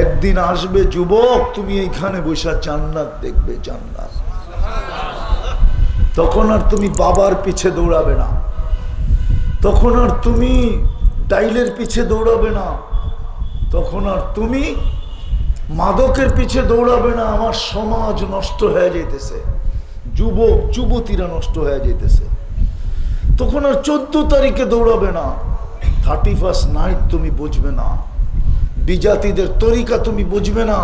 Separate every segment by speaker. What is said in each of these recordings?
Speaker 1: একদিন আসবে যুবক, তুমি এইখানে বসে জান্নাত দেখবে, জান্নাত। তখন আর তুমি বাবার পিছে দৌড়াবে না, তখন আর তুমি ডাইলের পিছে দৌড়াবে না, তখন আর তুমি মাদকের পিছে দৌড়াবে না। আমার সমাজ নষ্ট হয়ে যাইতেছে, যুবক যুবতীরা নষ্ট হয়ে যাইতেছে। তখন আর 14 তারিখে দৌড়াবে না, 31st নাইট তুমি বুঝবে না, বিজাতিদের তরিকা তুমি বুঝবে না।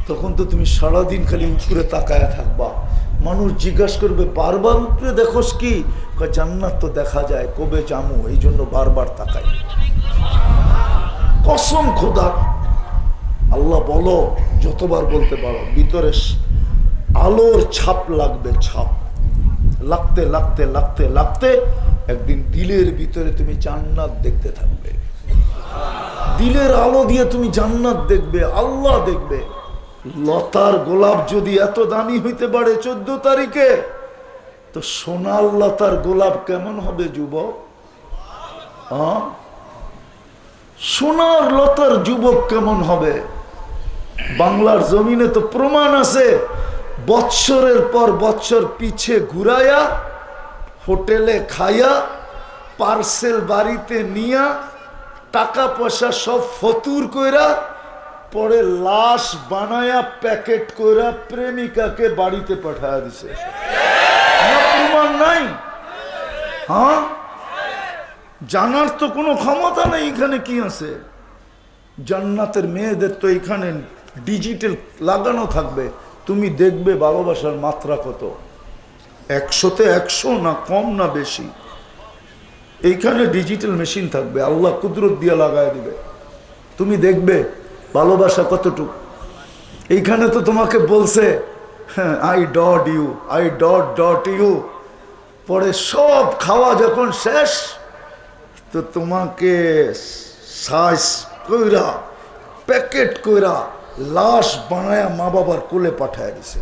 Speaker 1: তখন তো তুমি সারাদিন খালি উপরে তাকায় থাকবা। মানুষ জিজ্ঞাসা করবে বারবার উপরে দেখোস কি? জান্নাত তো দেখা যায়, কবে জামু, এই জন্য বারবার তাকাই। কসম খোদা, আল্লাহ বলো, যতবার বলতে পারো, ভিতরে আলোর ছাপ লাগবে, ছাপ লাগতে লাগতে লাগতে লাগতে একদিন দিলের ভিতরে তুমি জান্নাত দেখতে থাকবে। দিলের আলো দিয়ে তুমি জান্নাত দেখবে, আল্লাহ দেখবে। লতার গোলাপ যদি এত দামি হইতে পারে 14 তারিখে, তো সোনার লতার গোলাপ কেমন হবে যুবক? সোনার লতার যুবক কেমন হবে? বাংলার জমিনে তো প্রমাণ আছে, বৎসরের পর বৎসর পিছে ঘুরাইয়া, হোটেলে খাইয়া, পার্সেল বাড়িতে নিয়া, টাকা পয়সা সব ফতুর কইরা, পরে লাশ বানায়া প্যাকেট কইরা প্রেমিকাকে বাড়িতে পাঠায়া দিছে। প্রমাণ নাই? হ্যাঁ, জানার তো কোনো ক্ষমতা নেই এখানে কি আছে। জান্নাতের মেয়েদের তো এখানে ডিজিটাল লাগানো থাকবে, তুমি দেখবে ভালোবাসার মাত্রা কত। 100-তে 100 না কম না বেশি। এইখানে ডিজিটাল মেশিন থাকবে, আল্লাহ কুদরত দিয়ে লাগায় দিবে, তুমি দেখবে ভালোবাসা কতটুকু। এইখানে তো তোমাকে বলছে I dot you, I dot dot you, পরে সব খাওয়া যখন শেষ, তো তোমাকে সাইজ কইরা প্যাকেট কইরা লাশ বানায়া মা বাবার কোলে পাঠায় দিছে।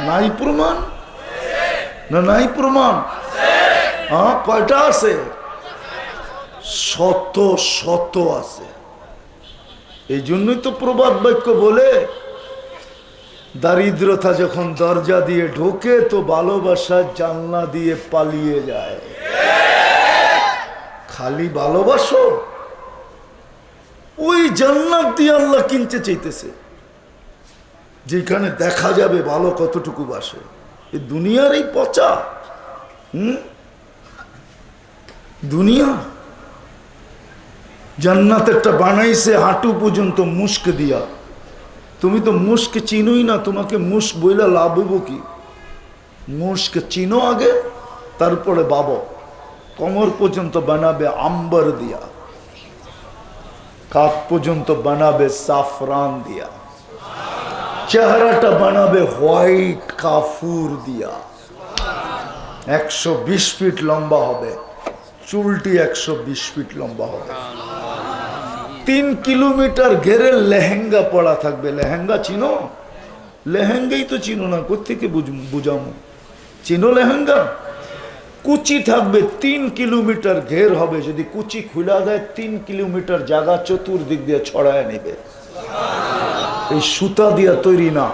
Speaker 1: নাই প্রমাণ? না নাই প্রমাণ? হ্যাঁ, কয়টা আছে? শত শত আছে। এই জন্যই তো প্রবাদ বাক্য বলে, দারিদ্রতা যখন দরজা দিয়ে ঢোকে, তো ভালোবাসা জানলা দিয়ে পালিয়ে যায়। খালি ভালোবাসো, ওই জান্নাত দিয়ে আল্লাহ কিনতে চাইতেছে, যেখানে দেখা যাবে ভালো কতটুকু বাসে। এই দুনিয়ার এই পচা দুনিয়া। জান্নাতেরটা বানাইছে হাঁটু পর্যন্ত মুস্ক দিয়া। তুমি তো মুস্ক চিনোই না, তোমাকে মুস্ক বইলা লাভ হইব কি? মুস্ক চিনো আগে, তারপরে বাবো। কোমর পর্যন্ত বানাবে আম্বার দিয়া, কাপ পর্যন্ত বানাবে সাফরান দিয়া, চেহারাটা বানাবে হোয়াইট কাফুর দিয়া। 120 ফিট লম্বা হবে, চুলটি 120 ফিট লম্বা হবে। 3 কিলোমিটার ঘেরে লেহেঙ্গা পড়া থাকবে। লেহেঙ্গা চিনো? লেহেঙ্গাই তো চিনো না, কোত্থেকে বুঝামো? চিনো লেহেঙ্গা? কুচি থাকবে, 3 কিলোমিটার ঘের হবে। যদি কুচি খুলা দেয়, 3 কিলোমিটার জায়গা চতুর্দিক দিয়ে ছড়ায় নেবে। এই সুতা দিয়া তৈরি না,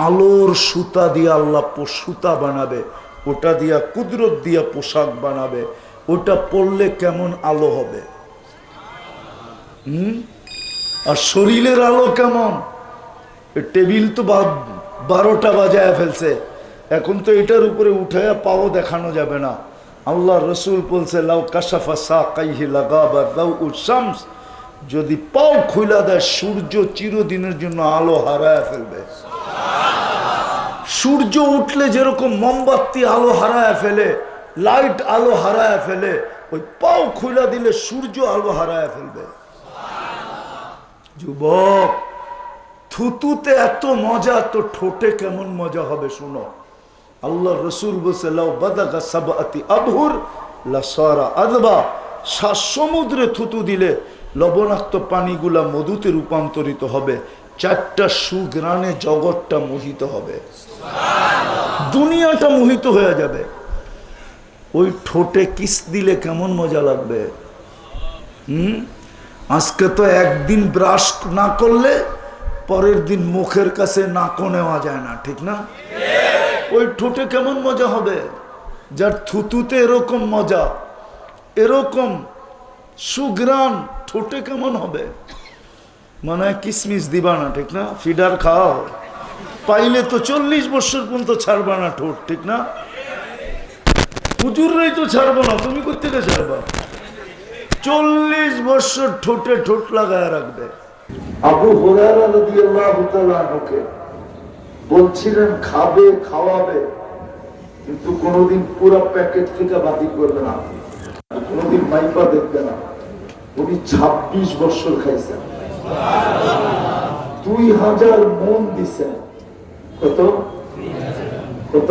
Speaker 1: আলোর সুতা দিয়া আল্লাহ সুতা বানাবে, ওটা দিয়া কুদরত দিয়া পোশাক বানাবে। ওটা পরলে কেমন আলো হবে? আর শরীরের আলো কেমন? টেবিল তো 12টা বাজায় ফেলছে, এখন তো এটার উপরে উঠাইয়া পাও দেখানো যাবে না। আল্লাহ রসুল বলছে, লাউ কাশাফা সাকাইহি লাগাবা দাউউশ শামস, যদি পাও খুলা দেয়, সূর্য চিরদিনের জন্য আলো হারায় ফেলবে। সূর্য উঠলে যেরকম মোমবাতি আলো হারায় ফেলে, লাইট আলো হারায় ফেলে, ওই পাও খুলা দিলে সূর্য আলো হারায় ফেলবে। যুবক, থুতুতে এত মজা, তো ঠোঁটে কেমন মজা হবে শুনো। আল্লাহ রসুল বলছে, লাউ বাদাগা সাবআতি আবহুর লাসারা আদবা, 7 সমুদ্রে থুতু দিলে লবণাক্ত পানিগুলা মধুতে রূপান্তরিত হবে। 4টা সুগ্রানে জগৎটা মোহিত হবে, দুনিয়াটা মোহিত হয়ে যাবে। ওই ঠোঁটে কিস দিলে কেমন মজা লাগবে। আজকে তো একদিন ব্রাশ না করলে পরের দিন মুখের কাছে নাকও নেওয়া যায় না, ঠিক না? ওই ঠোঁটে কেমন মজা হবে? যার থুতুতে এরকম মজা, এরকম সুগ্রান, ঠোঁটে কেমন হবে? মনে হয় কিসমিস দিবা না, ঠিক না? ফিডার খাও, পাইলে তো 40 বছর পর্যন্ত ছাড়বা না ঠোঁট, ঠিক না? হুজুররাই তো ছাড়বো না, তুমি কোথেকে ছাড়বা? 40 বছর ঠোঁটে ঠোঁট লাগায় রাখবে। আবু হুরায়রা রাদিয়াল্লাহু তাআলা আনহুকে বলছিলেন খাবে, খাওয়াবে, কিন্তু কোনোদিন পুরো প্যাকেট থেকে বাতিল করবে না, কোনোদিন মাইপা দেখবে না। উনি 26 বছর খাইছেন, 2000 মন দিছেন। কত কত?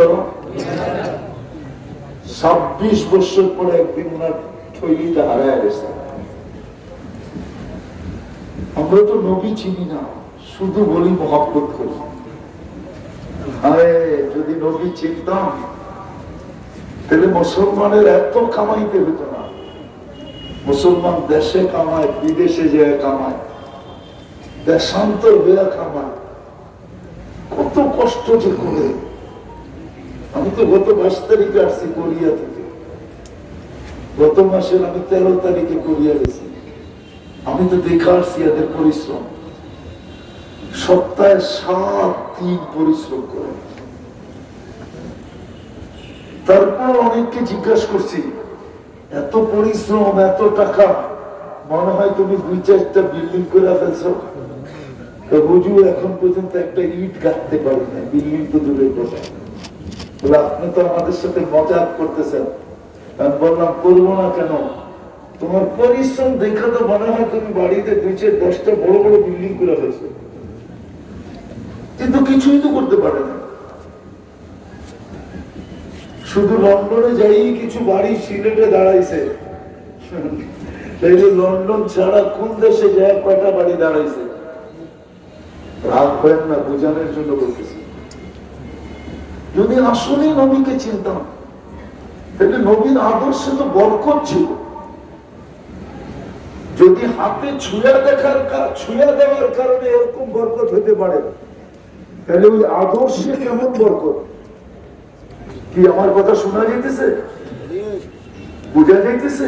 Speaker 1: 26 বছর পরে একদিন ওনার থৈলিটা হারায় গেছে। আমরা তো নবী চিনি না, শুধু বলি মহব্বত করি। যদি নবী চিনতাম তাহলে মুসলমানের এত কামাইতে হতো না। মুসলমান দেশে কামায়, বিদেশে যায় কামায়, দেশান্তর হয়ে কামায়, কত কষ্ট যে করে। আমি তো গত 22 তারিখে আসছি কোরিয়া থেকে, গত মাসের আমি 13 তারিখে কোরিয়া গেছি। আমি তো দেখে আসছি এদের পরিশ্রম, সপ্তাহে 7 দিন পরিশ্রম করে। তারপর অনেককে জিজ্ঞাসা করছি, এত পরিশ্রম, এত টাকা, মনে হয় তুমি 2-4টা বিল্ডিং করে ফেলছো। হুজুর এখন পর্যন্ত একটা ইট গাঁথতে পারি না, বিল্ডিং তো দূরের কথা। বলে আপনি তো আমাদের সাথে মজাক করতেছেন। আমি বললাম করবো না কেন, তোমার পরিশ্রম দেখা তো মনে হয় তুমি বাড়িতে 2-10টা বড় বড় বিল্ডিং করে ফেলছো, কিন্তু কিছুই তো করতে পারে না। শুধু লন্ডনে যাই কিছু বাড়ি সিলেটে দাঁড়াইছে, লন্ডন ছাড়া কোন দেশে যায় কয়টা বাড়ি দাঁড়াইছে? রাগ করেন না, বোঝানোর জন্য বলতেছি। যদি আসলে নবীকে চিনতাম তাহলে নবীর আদর্শে তো বরকত ছিল। যদি হাতে ছুঁয়া দেওয়ার কারণে এরকম বরকত হতে পারে, তাহলে ওই আদর্শে কেমন বরকত? কি আমার কথা শোনা যাইতেছে? বোঝা যাইতেছে?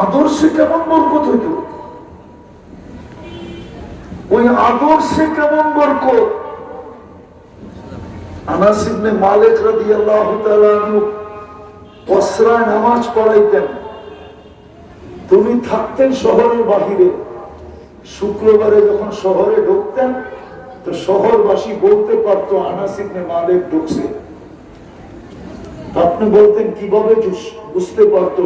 Speaker 1: আদর্শে কেমন বরকত হইত? ওই আদর্শে কেমন বরকত? আনাস ইবনে মালিক রাদিয়াল্লাহু তাআলা আনহু বসরায় নামাজ পড়াইতেন। তুমি থাকতেন শহরের বাহিরে, শুক্রবারে যখন শহরে ঢুকতেন তো শহরবাসী বলতে পারতো আনাস ইবনে মালিক ঢুকছে। আপনি বলতেন কিভাবে বুঝতে পারতো?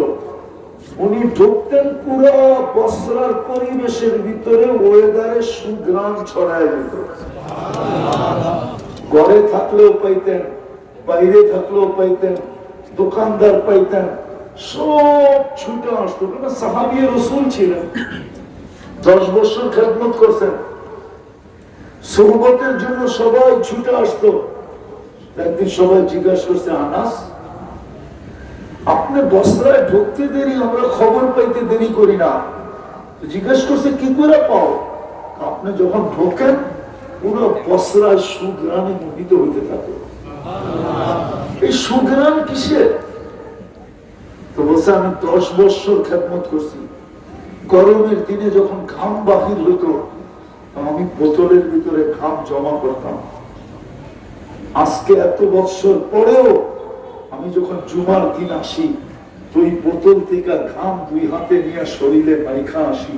Speaker 1: উনি ঢুকতেন, পুরো বসরার পরিবেশের ভিতরে ওয়েদারে সুঘ্রাণ ছড়ায় যেত। ঘরে থাকলেও পাইতেন, বাইরে থাকলেও পাইতেন, দোকানদার পাইতেন, সব ছুটে আসতো। কেন? সাহাবী রাসূল ছিলেন, 10 বছর খেদমত করছেন, সুহবতের জন্য সবাই ছুটে আসতো। একদিন সবাই জিজ্ঞাসা করছে, আনাস আপনি বসরায় ঢুকতে দেরি, আমরা খবর পাইতে দেরি করি না। জিজ্ঞেস করছে কি করে পাও? আপনি যখন ঢোকেন পুরো বসরায় সুঘ্রাণে মোহিত হইতে থাকে। এই সুঘ্রাণ কিসের? তো বলছে আমি 10 বছর খেদমত করছি, গরমের দিনে যখন ঘাম বাহির হইতো আমি বোতলের ভিতরে ঘাম জমা করতাম। আজকে এত বছর পরেও আমি যখন জুমার দিন আসি তো ওই বোতল থেকে ঘাম 2 হাতে নিয়ে শরীরে মাইখা আসি,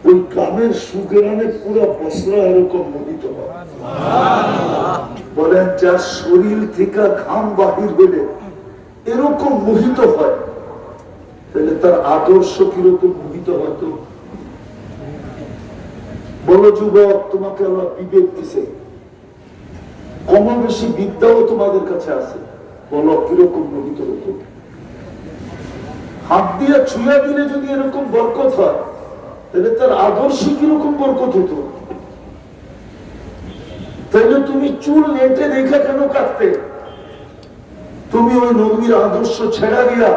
Speaker 1: ওই ঘামের সুঘ্রাণে পুরো বসরা এরকম মোহিত হয়। বলেন যার শরীর থেকে ঘাম বাহির হইলে এরকম মোহিত হয়, তাহলে তার আদর্শ কিরকম মোহিত হতো? বলো যুবক, তোমাকে আল্লাহ বিবেক দিছে, কম বেশি বিদ্যাও তোমাদের কাছে আছে, বলো কিরকম মোহিত হতো? হাত দিয়ে ছুঁয়া দিলে যদি এরকম বরকত হয়, তাহলে তার আদর্শ কিরকম বরকত হতো? তাহলে তুমি চুল নেটে দেখা কেন কাটতে? তুমি ওই নবীর আদর্শ ছেড়া দিয়া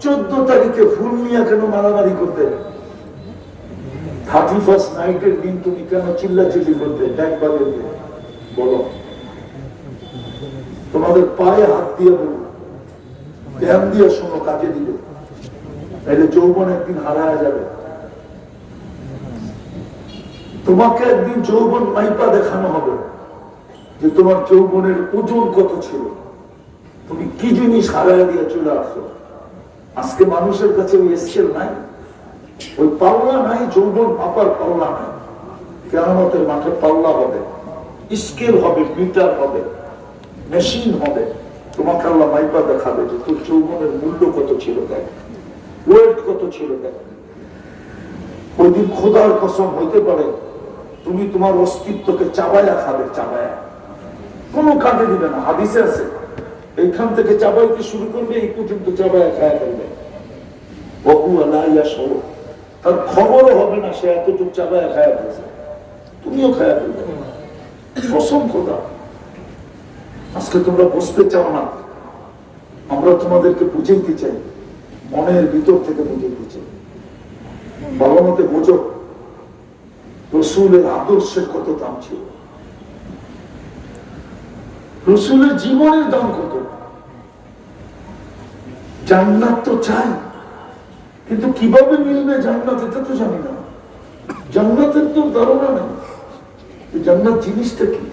Speaker 1: 14 তারিখে ফুল নিয়ে কেন মারামারি করতে? 31st নাইটের দিন তুমি কেন চিল্লাচিল্লি করতে ড্যাক বাজে দিয়ে বলো? তোমাদের পায়ে হাত দিয়ে বলো, ধ্যান দিয়ে শোনো, কাজে দিবে, তাহলে যৌবন একদিন হারায় যাবে। তোমাকে একদিন যৌবন মাইপা দেখানো হবে যে তোমার যৌবনের ওজন কত ছিল, তুমি কি জিনিস হারায় দিয়ে চলে আসো। আজকে মানুষের কাছে ওই স্কেল নাই, ওই পাল্লা নাই, যৌবন মাপার পাল্লা নাই। কিয়ামতের মাঠে পাল্লা হবে, স্কেল হবে, মিটার হবে, মেশিন হবে। তোমাকে আল্লাহ মাইপা দেখাবে যে তোর যৌবনের মূল্য কত ছিল, দেখ ওয়েট কত ছিল, দেখ। ওই দিন খোদার কসম হইতে পারে তুমি তোমার অস্তিত্বকে চাবায়া খাবে, চাবায়া, কোনো কাজে দিবে না। হাদিসে আছে এইখান থেকে চাবাইতে শুরু করবে, এই পর্যন্ত চাবায়া খায়া ফেলবে, তার খবরও হবে না সে এতটুকু চাবায়া খায়া ফেলছে, তুমিও খায়া ফেলবে। কসম খোদা। আজকে তোমরা বুঝতে চাও না, আমরা তোমাদেরকে বুঝাইতে চাই, মনের ভিতর থেকে বুঝাইতে চাই। ভালো মতে বোঝো রসুলের আদর্শের কত দাম ছিল, রসুলের জীবনের দাম কত। জান্নাত তো চাই, কিন্তু কিভাবে মিলবে জান্নাত এটা তো জানি না। জান্নাতের তো ধারণা নেই জান্নাত জিনিসটা কি,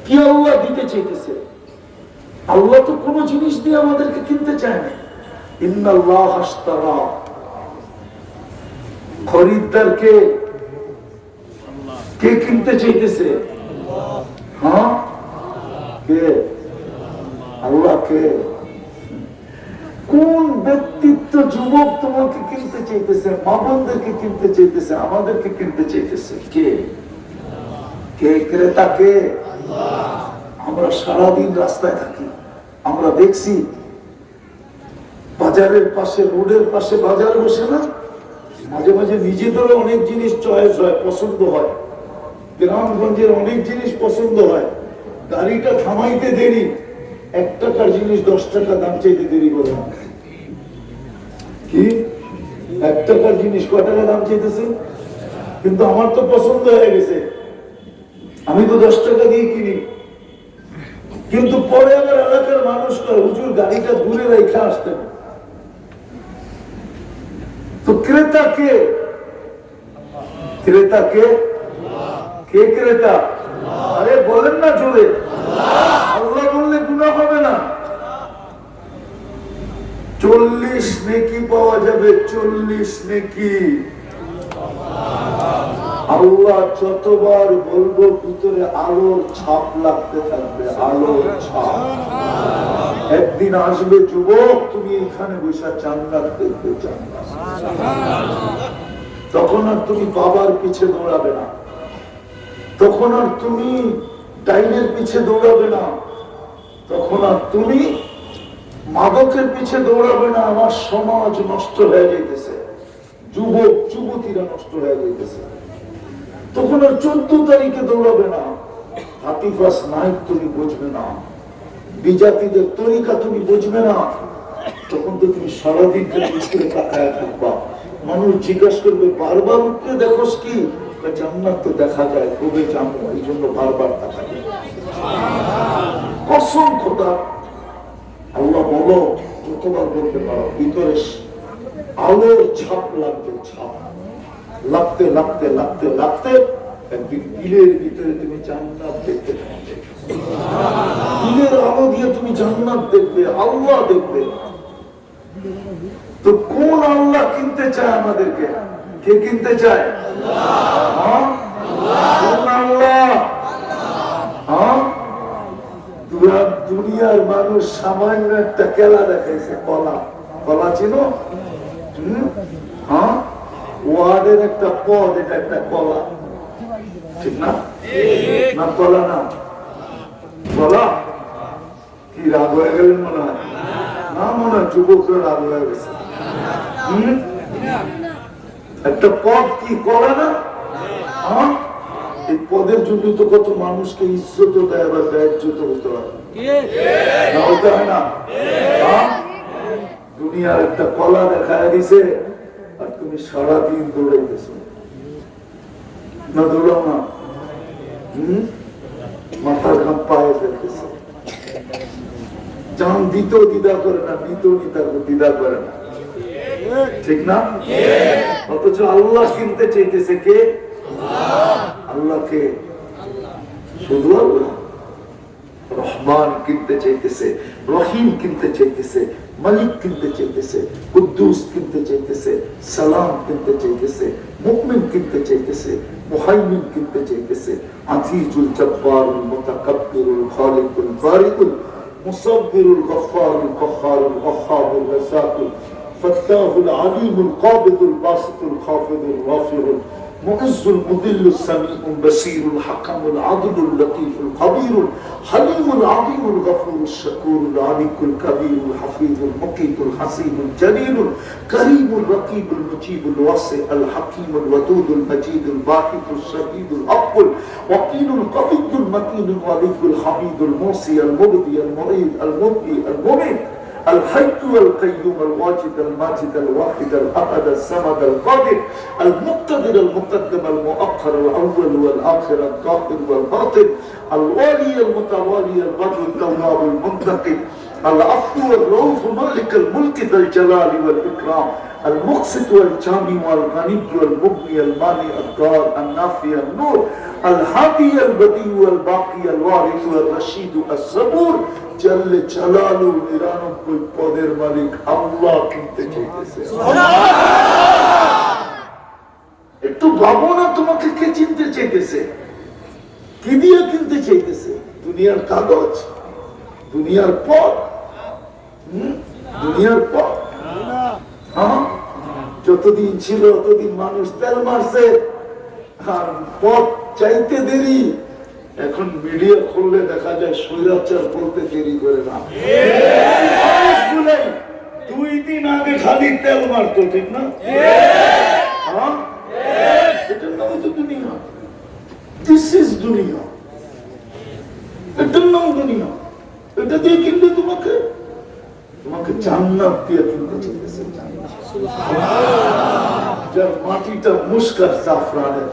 Speaker 1: কি আল্লাহ দিতে চাইতেছে। আল্লাহ তো কোনো জিনিস দিয়ে আমাদেরকে কিনতে চায় না। ইন্নাল্লাহ আশতারা, খরিদ্দারকে কে কিনতে চাইতেছে? হ্যাঁ, কে? আল্লাহ। কে? কোন ব্যক্তিত্ব যুবক তোমাকে কিনতে চাইতেছে? মা বোনদেরকে কিনতে চাইতেছে, আমাদেরকে কিনতে চাইতেছে। কে? কে ক্রেতা? কে? আমরা সারাদিন রাস্তায় থাকি, আমরা দেখছি বাজারের পাশে, রোডের পাশে বাজার বসে না, মাঝে মাঝে নিজেদেরও অনেক জিনিস চয়েস হয়, পছন্দ হয়। গ্রামগঞ্জের অনেক জিনিস পছন্দ হয়, গাড়িটা থামাইতে দেরি, 1 টাকার জিনিস 10 টাকা দাম চাইতে দেরি করে না। কি 1 টাকার জিনিস কয় টাকা দাম চাইতেছে? কিন্তু আমার তো পছন্দ হয়ে গেছে, আমি তো 10 টাকা দিয়ে কিনি। কিন্তু পরে আবার এলাকার মানুষ কয় হুজুর গাড়িটা দূরে রেখে আসতে। তো ক্রেতা কে? ক্রেতা কে? কে ক্রেতা? আরে বলেন না জোরে। আল্লাহ বললে গুনাহ হবে না। 40 নেকি পাওয়া যাবে, 40 নেকি। আল্লাহ যতবার বলবো ভিতরে আলোর ছাপ লাগতে থাকবে, আলোর ছাপ। একদিন আসবে যুবক, তুমি এখানে বসে জান্নাত দেখবে, জান্নাত। তখন আর তুমি বাবার পিছে দৌড়াবে না, তখন আর তুমি ডাইনের পিছে দৌড়াবে না, তখন আর তুমি মাদকের পিছে দৌড়াবে না। আমার সমাজ নষ্ট হয়ে যাইতেছে, যুবক যুবতীরা নষ্ট হয়ে যাইতেছে। তখন আর 14 তারিখে দৌড়াবে না, 31st নাইট তুমি বুঝবে না, বিজাতিদের তরিকা তুমি বুঝবে না। তখন তো তুমি সারাদিন ভিতরে তাকায় থাকবা। মানুষ জিজ্ঞাসা করবে বারবার উঠতে দেখোস কি? জান্নাত তো দেখা যায়, কবে যাবো, এই জন্য বারবার তাকায়। কসম খোদা, আল্লাহ বলো যতবার বলতে পারো, ভিতরে আলোর ছাপ লাগবে, ছাপ লাগতে লাগতে লাগতে লাগতে একদিন দিলের ভিতরে তুমি জান্নাত দেখতে পাবে। দিলের আলো দিয়ে তুমি জান্নাত দেখবে, আল্লাহ দেখবে। তো কোন আল্লাহ কিনতে চায় আমাদেরকে? কে কিনতে চায়? কোন আল্লাহ? দুনিয়ার মানুষ সামান্য একটা কেলা দেখাইছে, কলা। কলা চিনো? ওয়ার্ডের একটা পদ, এটা একটা কলা, ঠিক না? না কলা না? কলা কি রাগ হয়ে গেলেন মনে হয়? না, মনে হয় যুবকরা রাগ হয়ে গেছে। একটা পদ কি কলা না? এই পদের জন্য তো কত মানুষকে ইজ্জত দেয় বা বেইজ্জত হতে হয়, না হতে হয় না? দুনিয়ার একটা কলা দেখায় দিছে আর তুমি সারাদিন দৌড়াইতেছো। না দৌড়াও না? মাথার ঘাম পায়ে ফেলতেছে। জান দিতেও দ্বিধা করে না, দিতেও দ্বিধা করে না, ঠিক না? অথচ আল্লাহ কিনতে চাইতেছে কে? আল্লাহকে। শুধু আল্লাহ। রহমান কিনতে চাইতেছে, রহিম কিনতে চাইতেছে, মালিক কিনতে চাইতেছে, কুদ্দুস কিনতে চাইতেছে, সালাম কিনতে চাইতেছে, মুমিন কিনতে চাইতেছে, মুহাইমিন কিনতে চাইতেছে, আজিজুল জব্বারুল মুতাকাব্বিরুল খালিকুল বারিকুল মুসাব্বিরুল গফফারুল কহ্হারুল ওয়াহ্হাবুর রাযাকুল ফাত্তাহুল আলিমুল কাবিদুল বাসিতুল খাফিদুল রাফিউল معز المذل السميع البصير الحكم العدل اللطيف الخبير الحليم العظيم الغفور الشكور العليم الكبير الحفيظ المقيت الحسيب الجليل الكريم الرقيب المجيب الواسع الحكيم الودود المجيد الباحث الشهيد الأقوى وكيل القوي المتين الولي الحميد الموصي المبدي المعيد المبدي المميت الحي والقيوم الواجد الماجد الواحد الأحد الصمد القادر المقتدر المقدم المؤخر الأول والآخر الظاهر والباطن الوالي المتوالي البر التواب المنتقم العفو والرؤوف مالك الملك ذا الجلال والإكرام المقسط والجامع والغني والمغني المانع الضار النافع النور الهادي البديع والباقي الوارث والرشيد الصبور جل جلاله নিরানব্বই পদের মালিক আল্লাহ কিনতে চাইতেছে। একটু ভাবো না, তোমাকে কে চিনতে চাইতেছে? কি দিয়ে কিনতে চাইতেছে? দুনিয়ার কাগজ, দুনিয়ার পথ, দুনিয়ার পথ। যতদিন ছিল ততদিন মানুষ তেল মারছে, আর পথ চাইতে দেরি। এখন মিডিয়া খুললে দেখা যায় স্বৈরাচার বলতে দেরি করে না। 2 দিন আগে খালি তেল মারতো, ঠিক না? এটার নাম তো দুনিয়া। দিস ইজ দুনিয়া। এটার নাম দুনিয়া। এটা দিয়ে কিনলে তোমাকে জান্নাত দিয়ে কিনতে চাইতেছে। যার মাটিটা মুস্কার জাফরানের,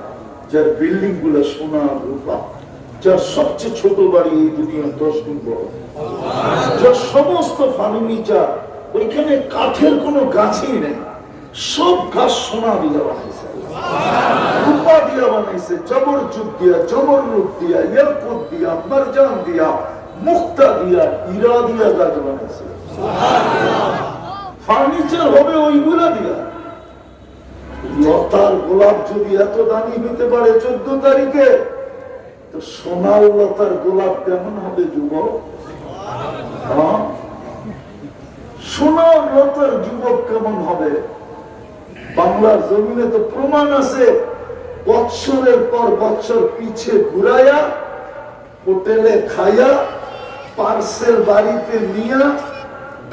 Speaker 1: যার বিল্ডিং গুলো সোনা রূপা, যার সবচেয়ে ছোট বাড়ি এই দুনিয়া 10 গুণ বড়, যার সমস্ত ফার্নিচার ওইখানে কাঠের কোনো গাছই নেই, সব গাছ সোনা দিয়ে বানাইছে, রূপা দিয়া বানাইছে, জবর যুগ দিয়া, জবর রূপ দিয়া, ইয়াকুত দিয়া, মারজান দিয়া, মুক্তা দিয়া, হীরা দিয়া গাছ বানাইছে। ফার্নিচার হবে ওইগুলা দিয়া। লতার গোলাপ যদি এত দামি হতে পারে 14 তারিখে, তো সোনার লতার গোলাপ কেমন হবে যুবক? সোনার লতার যুবক কেমন হবে? বাংলার জমিনে তো প্রমাণ আছে, বৎসরের পর বৎসর পিছে ঘুরাইয়া, হোটেলে খাইয়া, পার্সেল বাড়িতে নিয়া,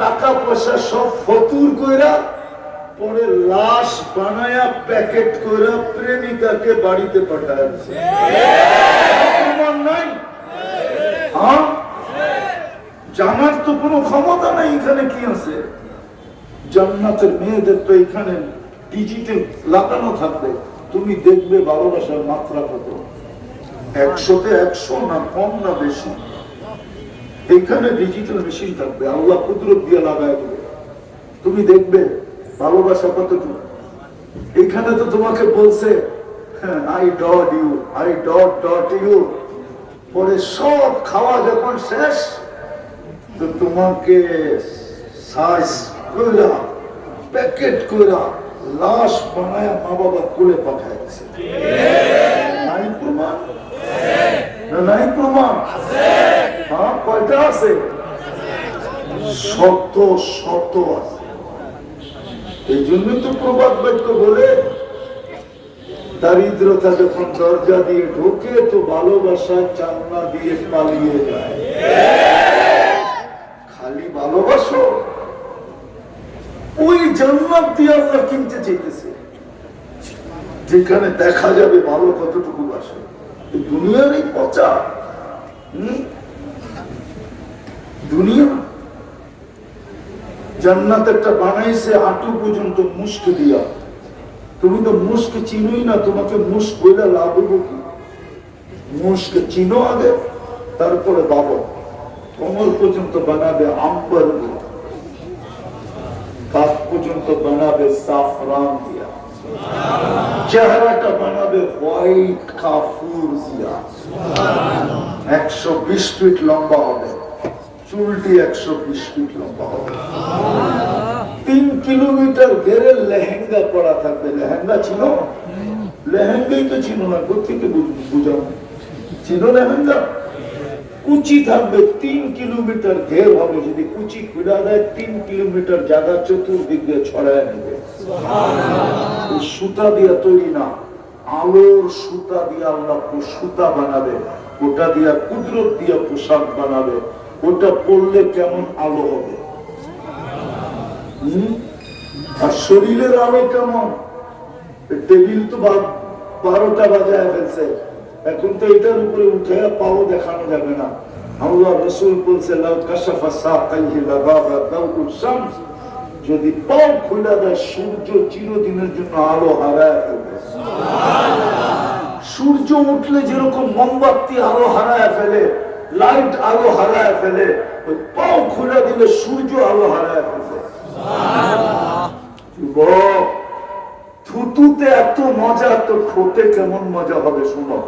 Speaker 1: টাকা পয়সা সব ফতুর কইরা, পরে লাশ বানায়া প্যাকেট কইরা প্রেমিকাকে বাড়িতে পাঠায়। প্রমাণ নাই? জানার তো কোনো ক্ষমতা নাই এখানে কি আছে। জান্নাতের মেয়েদের তো এখানে ডিজিটাল লাগানো থাকবে, তুমি দেখবে ভালোবাসার মাত্রা কত। 100-তে 100 না কম না বেশি। এখানে ডিজিটাল মেশিন থাকবে, আল্লাহ কুদরত দিয়ে লাগায় দেবে, তুমি দেখবে ভালোবাসা কতটুকু। এখানে তো তোমাকে বলছে I dot you, I dot dot you, পরে সব খাওয়া যখন শেষ, তো তোমাকে সাইজ কইরা প্যাকেট কইরা লাশ বানায় মা বাবা কোলে পাঠায় দিছে। নাই প্রমাণ? নাই প্রমাণ? হ্যাঁ, কয়টা আছে? শত শত আছে। এই জন্যই তো প্রবাদ বাক্য বলে, দারিদ্রতা যখন দরজা দিয়ে ঢোকে তো ভালোবাসা জানলা দিয়ে পালিয়ে যায়। খালি ভালোবাসো, ওই জান্নাত দিয়ে আল্লাহ কিনতে চাইতেছে, যেখানে দেখা যাবে ভালো কতটুকু বাসে। দুনিয়ার এই পচা দুনিয়া। জান্নাত একটা বানাইছে হাঁটু পর্যন্ত মুস্ক দিয়া, তুমি তো মুশকে চিনোই না, তোমাকে মুশ বইলে লাভ হইব কি? মুশকে চিনো আগে, তারপরে বাবা কোমর পর্যন্ত বানাবে আম্বার দিয়া, কাপ পর্যন্ত বানাবে সাফরান দিয়া, চেহারাটা বানাবে হোয়াইট কাফুর দিয়া, 120 ফিট লম্বা হবে, চুলটি 120 ফিট লম্বা হবে, 3 কিলোমিটার ঘেরে লেহেঙ্গা পরা থাকবে। লেহেঙ্গা ছিল? লেহেঙ্গাই তো ছিল না, কোথেকে বুঝাবো? ছিল লেহেঙ্গা? কুচি থাকবে, 3 কিলোমিটার ঘের হবে, যদি কুচি খুঁড়া দেয় 3 কিলোমিটার জায়গা চতুর্দিক দিয়ে ছড়ায় নেবে। সুতা দিয়া তৈরি না, আলোর সুতা দিয়ে আল্লাহ সুতা বানাবে, ওটা দিয়া কুদরত দিয়া পোশাক বানাবে, ওটা পরলে কেমন আলো হবে। আর শরীরের আলো কেমন? টেবিল তো 12টা বাজায় ফেলছে, এখন তো এটার উপরে উঠে পাও দেখানো যাবে না। আল্লাহ রাসূল বলছে যদি পাও খুলে দেয় সূর্য চিরদিনের জন্য আলো হারায় ফেলবে। সূর্য উঠলে যেরকম মোমবাতি আলো হারায় ফেলে, লাইট আলো হারায় ফেলে, ওই পাও খুলে দিলে সূর্য আলো হারায় ফেলবে। থুতুতে এত মজা, তো ঠোঁটে কেমন মজা হবে শোনো।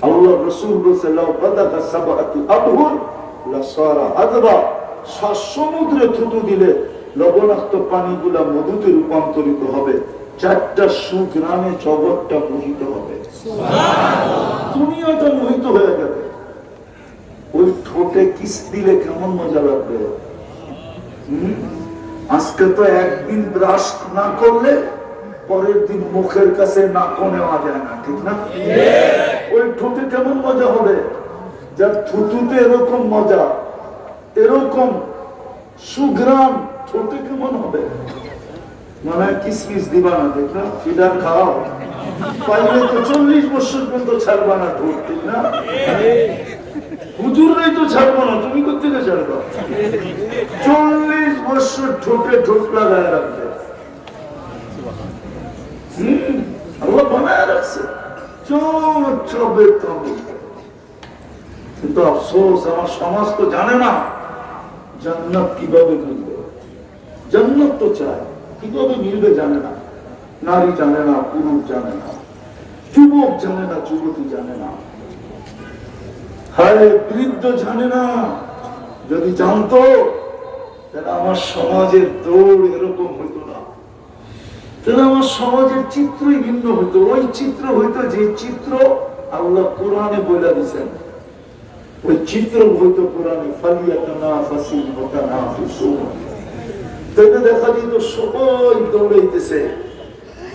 Speaker 1: আল্লাহ রাসূল বলেছে লাউ বাদাকা সাবআতু আবহুর লাসারা আদবা, 7 সমুদ্রে থুতু দিলে লবণাক্ত পানিগুলা মধুতে রূপান্তরিত হবে, 4টা সুঘ্রাণে জগৎটা মোহিত হবে, দুনিয়াটা মোহিত হয়ে যাবে। ওই ঠোঁটে কিস দিলে কেমন মজা লাগবে। আজকে তো একদিন ব্রাশ না করলে পরের দিন মুখের কাছে নাকও নেওয়া যায় না, ঠিক না? ওই ঠোঁটে কেমন মজা হবে, যার থুতুতে এরকম মজা, এরকম সুঘ্রাণ, ঠোঁটে কেমন হবে? মনে হয় কিসমিস দিবা না, ঠিক না? ফিডার খাও, পাইলে তো 40 বছর পর্যন্ত ছাড়বা না ঠোঁট, ঠিক না? হুজুররাই তো ছাড়বো না, তুমি কোথেকে ছাড়বা? 40 বছর ঠোঁটে ঠোঁট লাগায় রাখবে। আল্লাহ বানায় রাখছে, কিন্তু আফসোস আমার সমাজ তো জানে না জান্নাত কিভাবে মিলবে। জান্নাত তো চায়, কিভাবে মিলবে জানে না। নারী জানে না, পুরুষ জানে না, যুবক জানে না, যুবতী জানে না, হায় বৃদ্ধ জানে না। যদি জানতো তাহলে আমার সমাজের দৌড় এরকম হইতো না, তাহলে আমার সমাজের চিত্রই ভিন্ন হইতো। ওই চিত্র হইতো যে চিত্র আল্লাহ কোরআনে বলে দিয়েছেন, ওই চিত্র হইতো কোরআনে ফালিয়াতানাফাসিল মুতানাফিসুন। তাইলে দেখা যেত সবাই দৌড়াইতেছে,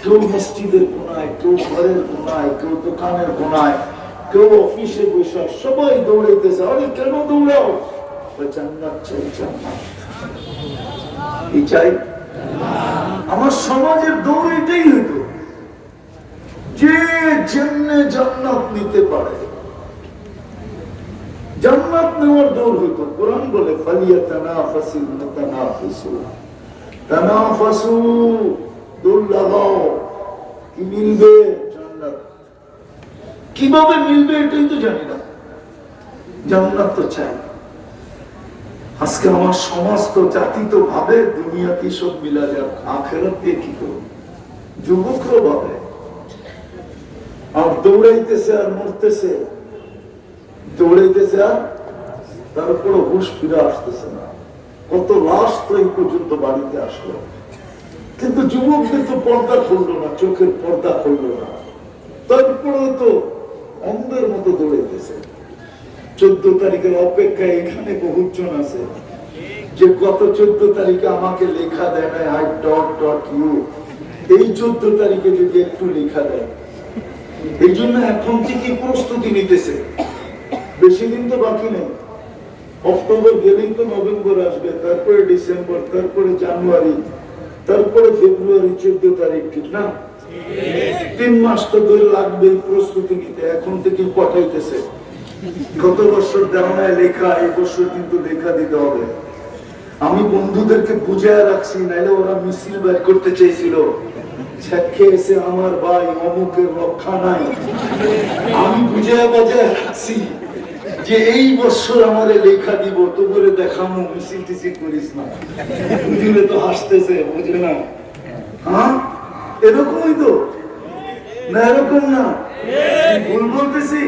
Speaker 1: কেউ মসজিদের কোনায়, কেউ ঘরের কোনায়, কেউ দোকানের কোনায়, কেউ অফিসে বসে, সবাই দৌড়াইতেছে। আরে কেন দৌড়াও? জান্নাত চাই, জান্নাত কি চাই? আমার সমাজের দৌড় এটাই হইতো, যে যেমনে জান্নাত নিতে পারে, জান্নাত নেওয়ার দৌড় হইতো। কোরআন বলে ফালিয়াতানাফাসিল মুতানাফিসুন, তানাফাসু, দৌড় লাগাও, কি মিলবে? জান্নাত। কিভাবে মিলবে এটাই তো জানি না, জান্নাত তো চাই। আজকে আমার সমাজ তো জাতি তো ভাবে দুনিয়াতে সব মিলা যাক, আখেরাত দিয়ে কি করব? যুবকরা ভাবে, আর দৌড়াইতেছে আর মরতেছে, দৌড়াইতেছে আর তারপরে হুশ ফিরে আসতেছে না। কত লাশ তো এই পর্যন্ত বাড়িতে আসলো, কিন্তু যুবকদের তো পর্দা খুললো না, চোখের পর্দা খুললো না, তারপরে তো অন্ধের মতো দৌড়াইতেছে। 14 তারিখের অপেক্ষায় এখানে বহুজন আছে যে গত 14 তারিখে আমাকে লেখা দেয় না, আই ডট ডট ইউ, এই 14 তারিখে যদি একটু লেখা দেয়। এই জন্য এখন থেকে প্রস্তুতি নিতেছে, বেশি দিন তো বাকি নেই। অক্টোবর গেলেই তো নভেম্বর আসবে, তারপরে ডিসেম্বর, তারপরে জানুয়ারি, তারপরে ফেব্রুয়ারি 14 তারিখ, ঠিক না? 3 মাস তো ধরে লাগবে প্রস্তুতি নিতে, এখন থেকে পাঠাইতেছে। গত বছর দেওয়ায় লেখা, এই বছর কিন্তু লেখা দিতে হবে। আমি বন্ধুদেরকে বুঝায় রাখছি, নাইলে ওরা মিছিল বের করতে চাইছিল খেয়েছে আমার ভাই অমুকের রক্ষা নাই। আমি বুঝে বাজে রাখছি যে এই বছর আমারে লেখা দিব, তো করে দেখামো, মিছিল টিছিল করিস না। বুঝলে তো হাসতেছে, বুঝলে না? হ্যাঁ, এরকমই তো না? এরকম না? ভুল বলতেছি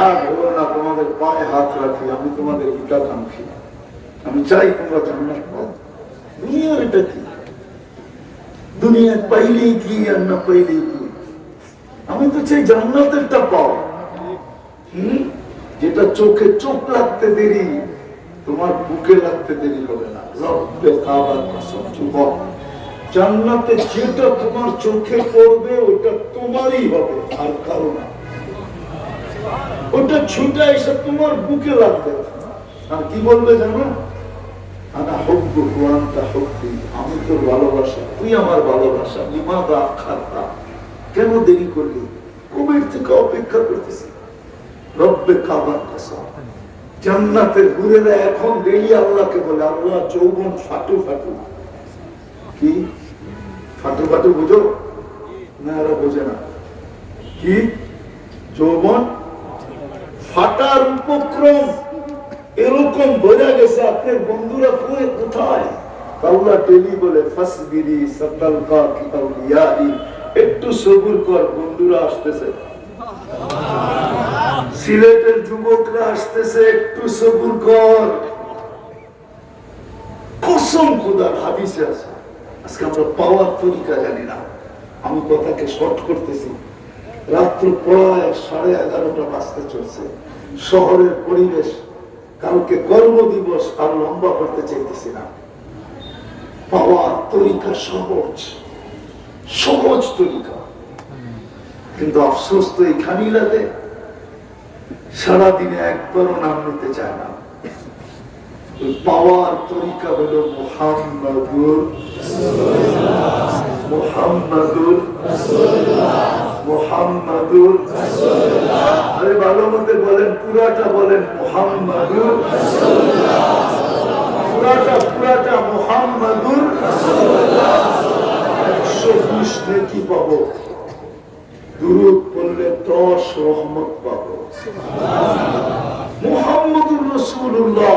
Speaker 1: না? বলো না, তোমাদের পায়ে হাত রাখি, আমি তোমাদের হিতাকাঙ্ক্ষী। আমি চাই তোমরা জান্নাত পাও। দুনিয়ার এটা কি? দুনিয়া পাইলেই কি আর না পাইলেই কি? আমি তো চাই জান্নাতেরটা পাও। যেটা চোখে চোখ লাগতে দেরি, তোমার বুকে লাগতে দেরি হবে না। রব্বে কাবার কসম, যুবক, জান্নাতে যেটা তোমার চোখে পড়বে ওটা তোমারই হবে, আর কারো না। ওটা ছুটে এসে তোমার বুকে লাগবে। আর কি বলবে জানো? আমি তোর ভালোবাসা, তুই আমার ভালোবাসা। লিমাদা খাতা, কেন দেরি করলি? কবির থেকে অপেক্ষা করতেছি। রব্বে কাবার কসম, জান্নাতের হুরেরা এখন ডেলি আল্লাহকে বলে, আল্লাহ যৌবন ফাটু ফাটু। কি ফাটু ফাটু বুঝো না? এরা বোঝে না। কি যৌবন ফাটার উপক্রম এরকম বোঝা গেছে। আপনার বন্ধুরা পুরে কোথায়? আল্লাহ টেলি বলে, ফাসবিরি সাতালকা কিতাউলিয়াহি, একটু সবুর কর, বন্ধুরা আসতেছে। সিলেটের যুবকরা আসতেছে, একটু সবুর কর। কসম খোদার, হাদিসে আছে। আজকে আমরা পাওয়ার তরিকা জানি না। আমি কথাকে শর্ট করতেছি। রাত্র প্রায় 11:30 বাজতে চলছে। শহরের পরিবেশ, কালকে কর্ম দিবস, আর লম্বা করতে চাইতেছি না। পাওয়ার তরিকা সহজ, সহজ তরিকা, কিন্তু আফসোস তো এখানেই লাগে। সারাদিনে একবারও নাম নিতে চায় না। পাওয়ার তরিকা হলো মুহাম্মাদুর মুহাম্মাদুর মুহাম্মাদুর। আরে ভালো মতে বলেন, পুরাটা বলেন, মুহাম্মাদুর। পুরাটা মুহাম্মাদুর। 120 নেকি পাবো। দুরূদ পড়লে 10 রহমত পাবো। মুহাম্মাদুর রাসূলুল্লাহ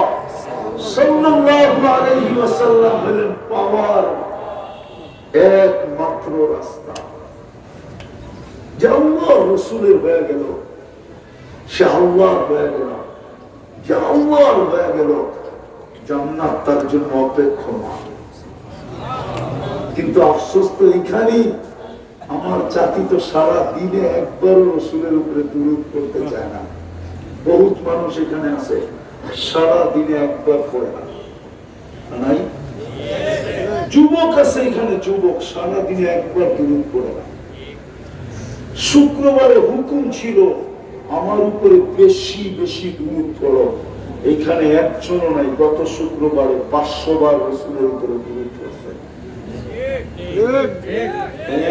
Speaker 1: সাল্লাল্লাহু আলাইহি ওয়াসাল্লাম হলেন পাওয়ার একমাত্র রাস্তা। যে আল্লাহ রসুলের হয়ে গেল, সে আল্লাহর হয়ে গেল। যে আল্লাহর হয়ে গেল, জান্নাত তার জন্য অপেক্ষমান। কিন্তু আফসোস তো এখানেই, আমার জাতি তো সারা দিনে একবারও রসুলের উপরে দুরূদ করতে চায় না। বহুত মানুষ এখানে আছে, সারা দিনে একবার পড়ে না। নাই? যুবক আছে এখানে, যুবক সারা দিনে একবার দুরূদ পড়ে না। শুক্রবারে হুকুম ছিল আমার উপরে বেশি বেশি দুরূদ পড়ো। এখানে একজনও নাই গত শুক্রবারে 500 বার রসুলের উপরে দুরূদ পড়ছে।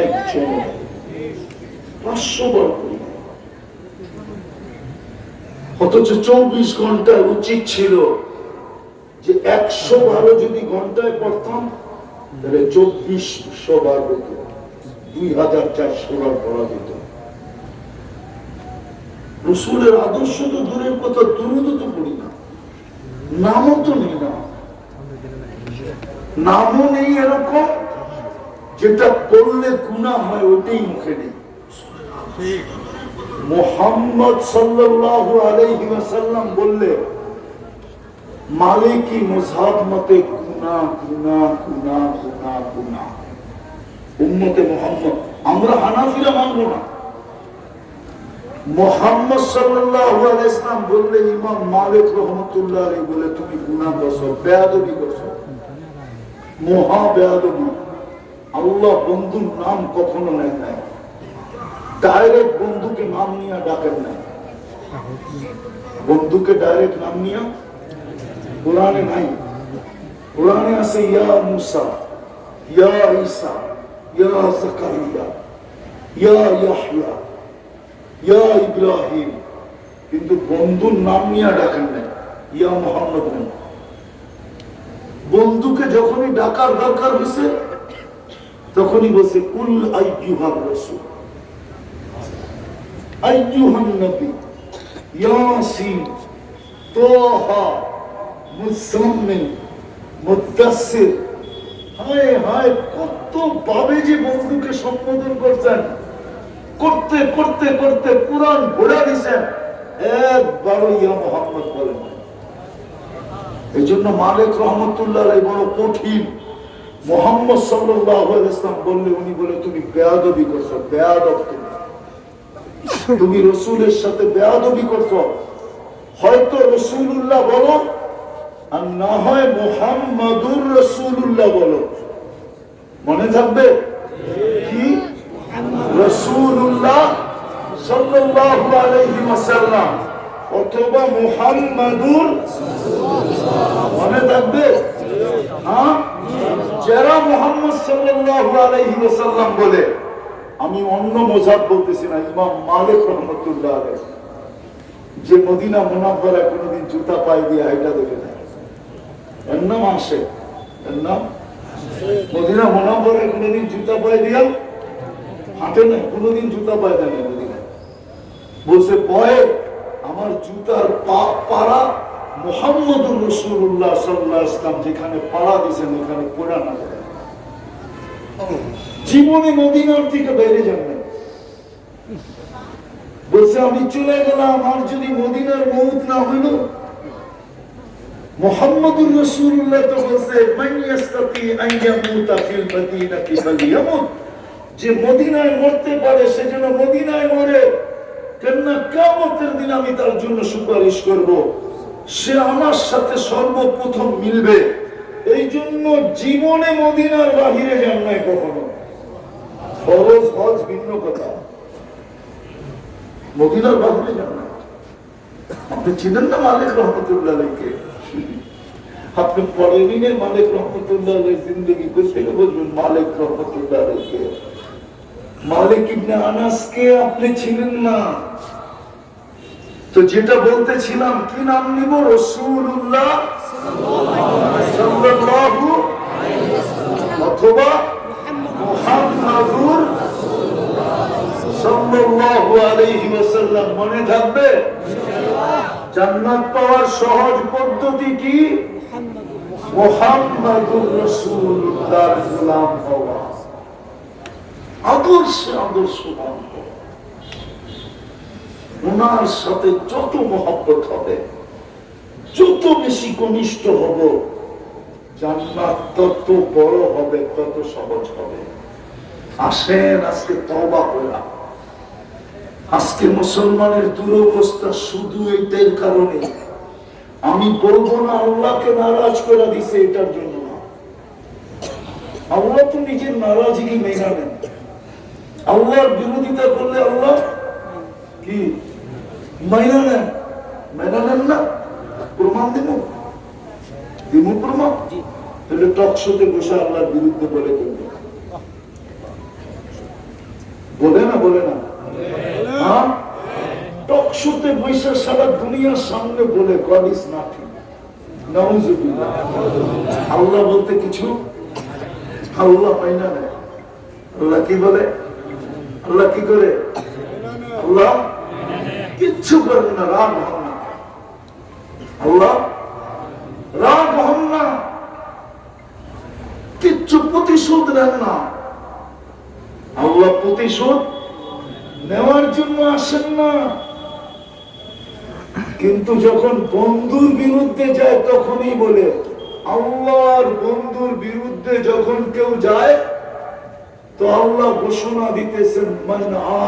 Speaker 1: একজন 500 বার পড়ি। অথচ 24 ঘন্টায় উচিত ছিল যে 100 বারও যদি ঘন্টায় পড়তাম তাহলে 2400 বার হতো, 2400 বার পড়া যেত। রসুলের আদর্শ তো দূরের কথা, দুরূদ তো পড়ি না, নামও তো নেই না। নামও নেই এরকম যেটা করলে গুনাহ হয়, ওইটাই মুখে নেই। মুহাম্মদ সাল্লাল্লাহু আলাইহি ওয়াসাল্লাম বললে মালিকি মুযহাব মতে গুনাহ গুনাহ গুনাহ গুনাহ গুনাহ। উম্মতে মুহাম্মদ, আমরা হানাফিরা মানব না। মুহাম্মদ সাল্লাল্লাহু আলাইহি ওয়াসাল্লাম বললে ইমাম মালিক রাহমাতুল্লাহ আলাইহি বলে তুমি গুনাহ করছো, বেয়াদবি করছো, মহা বেয়াদবি। আল্লাহ বন্ধুর নাম কখনো নেন নাই, ডাইরেক্ট বন্ধুকে নাম নিয়ে ডাকেন নাই। বন্ধুকে ডাইরেক্ট নাম নিয়ে কোরআনে নাই। কোরআনে আছে ইয়া মুসা, ইয়া ঈসা, ইয়া যাকারিয়া, ইয়া ইয়াহইয়া, ইয়া ইব্রাহিম, কিন্তু বন্ধুর নাম নিয়ে ডাকেন নাই, ইয়া মুহাম্মদ নেই। বন্ধুকে যখনই ডাকার দরকার হয়েছে তখনই বলছে কুল আইয়ুহার রাসূল আইয়ুহান নবী ইয়াসিন তাহা মুজাম্মিল মুদাসসির। হায় হায়, কত ভাবে যে বন্ধুকে সম্বোধন করছেন, করতে করতে করতে কুরআন ভরে দিয়েছেন, একবারও ইয়া মুহাম্মদ বলেন। এই জন্য মালিক রহমতুল্লাহ আলাইহি বড় কঠিন। মুহাম্মদ সাল্লাল্লাহু আলাইহি ওয়াসাল্লাম বললে উনি বলে তুমি বেয়াদবি করছো, বেয়াদব তুমি রাসূলের সাথে বেয়াদবি করছো। হয়তো রাসূলুল্লাহ বলো আর না হয় মুহাম্মাদুর রাসূলুল্লাহ বলো, মনে থাকবে কি রাসূলুল্লাহ সাল্লাল্লাহু আলাইহি ওয়াসাল্লাম অথবা মুহাম্মাদুর, মনে থাকবে? হ্যাঁ, যারা মুহাম্মদ সাল্লাল্লাহু আলাইহি ওয়াসাল্লাম বলে, আমি অন্য মজাব বলতেছি না, ইমাম মালিক রহমতুল্লাহ আলাইহি যে মদিনা মুনাওয়ারায় কোনদিন জুতা পায়ে দিয়ে হাইটা দেখে না, এর নাম আসে, এর নাম মদিনা মুনাওয়ারায় কোনদিন জুতা পায়ে দিয়া হাঁটে না, কোনদিন জুতা পায়ে দেয় না মদিনায়। বলছে পয়ে আমার জুতার পাড়া মুহাম্মদুর রাসূলুল্লাহ সাল্লাল্লাহু আলাইহি ওয়াসাল্লাম যেখানে পাড়া দিয়েছেন ওখানে পড়া না যায়। জীবনে মদিনার থেকে বাইরে যান না। বলছে আমি চলে গেলাম, আর যদি মদিনার মউত না হইল। মুহাম্মদুর রাসূলুল্লাহ তো বলছে মান ইয়াস্তাতি আন ইয়ামুতা ফিল মদিনাতি ফালিয়ামুত, যে মদিনায় মরতে পারে সে যেন মদিনায় মরে, কেননা কিয়ামতের দিন আমি তার জন্য সুপারিশ করব, সে আমার সাথে সর্বপ্রথম মিলবে। এই জন্য জীবনে মদিনার বাহিরে যান নাই কখনো। ফরজ হজ ভিন্ন কথা, মদিনার বাহিরে যান না। আপনি চিনেন না মালিক রহমতুল্লাহ আলাইহিকে? আপনি পরের মালিক রহমতুল্লাহ আলাইহির জিন্দেগি করতে বলবেন মালিক রহমতুল্লাহ আলাইহিকে। মালিক ইবনে আনাসকে আপনি ছিলেন না। তো যেটা বলতেছিলাম, কি নাম নিব? রাসূলুল্লাহ সাল্লাল্লাহু অথবা মুহাম্মাদুর সাল্লাল্লাহু আলাইহি ওয়াসাল্লাম। মনে থাকবে? জান্নাত পাওয়ার সহজ পদ্ধতি কি? মুহাম্মাদুর রাসূলুল্লাহর গোলাম হওয়া, আদর্শে আদর্শ মানব। ওনার সাথে যত মহব্বত হবে, যত বেশি ঘনিষ্ঠ হব, জান্নাত তত বড় হবে, তত সহজ হবে। আসেন আজকে তওবা করা। আজকে মুসলমানের দুরবস্থা শুধু এইটার কারণে। আমি বলবো না আল্লাহকে নারাজ করে দিছে, এটার জন্য না। আল্লাহ তো নিজের নারাজগি মেনে নেন। আল্লাহর বিরোধিতা করলে আল্লাহ কি মেনে নেন? মেনে নেন না? প্রমাণ দিব, দিব প্রমাণ। তাহলে টক শোতে বসে আল্লাহর বিরুদ্ধে বলে কিন্তু বলে না, বলে না? হ্যাঁ, টক শোতে বসে সারা দুনিয়ার সামনে বলে গড ইজ নাথিং, নাউজুবিল্লাহ। আল্লাহ বলতে কিছু, আল্লাহ মাইনা নেয়। আল্লাহ কি বলে? আল্লাহ কি করে? আল্লাহ কিচ্ছু করেন না, রাগ হন না। আল্লাহ রাগ হন না, কিচ্ছু প্রতিশোধ নেন না। আল্লাহ প্রতিশোধ নেওয়ার জন্য আসেন না। কিন্তু যখন বন্ধুর বিরুদ্ধে যায় তখনই বলে। আল্লাহর বন্ধুর বিরুদ্ধে যখন কেউ যায় তো আল্লাহ ঘোষণা দিতেছেন মান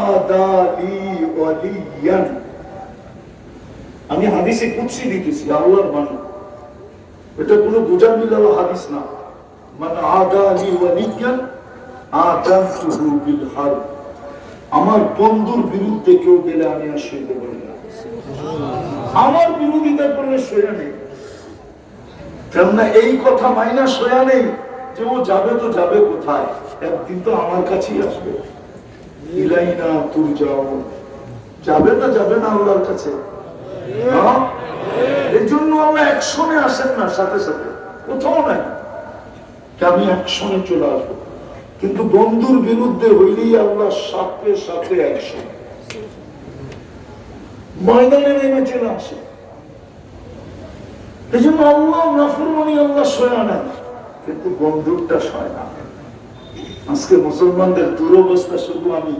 Speaker 1: আদা লি ওয়ালিয়ান। আমি হাদিসে কুদসি দিতেছি, আল্লাহর বাণী, এটা কোনো বোঝা মিলানো হাদিস না। মান আদা লি ওয়ালিয়ান আদানতুহু বিল হারব। আমার বন্ধুর বিরুদ্ধে কেউ গেলে আমি আর সইতে পারি না। আমার বিরোধিতা করলে সইয়া নেই, কেননা এই কথা মাইনা সইয়া নেই যে ও যাবে তো যাবে কোথায়, একদিন তো আমার কাছেই আসবে। ইলাইনা তুরজাউন, যাবে না, যাবে না আল্লাহর কাছে। এই জন্য আল্লাহ অ্যাকশনে আসেন না সাথে সাথে, কোথাও নাই আমি অ্যাকশনে চলে আসবো। কিন্তু বন্ধুর বিরুদ্ধে হইলেই আল্লাহ সাথে সাথে 100 ময়দানে নেমে চলে আসে। এই জন্য আল্লাহ নাফরমানি আল্লাহ সয়া নেয়, কিন্তু বন্ধুরটা সয় না। আজকে মুসলমানদের দুরবস্থা শুধু আমি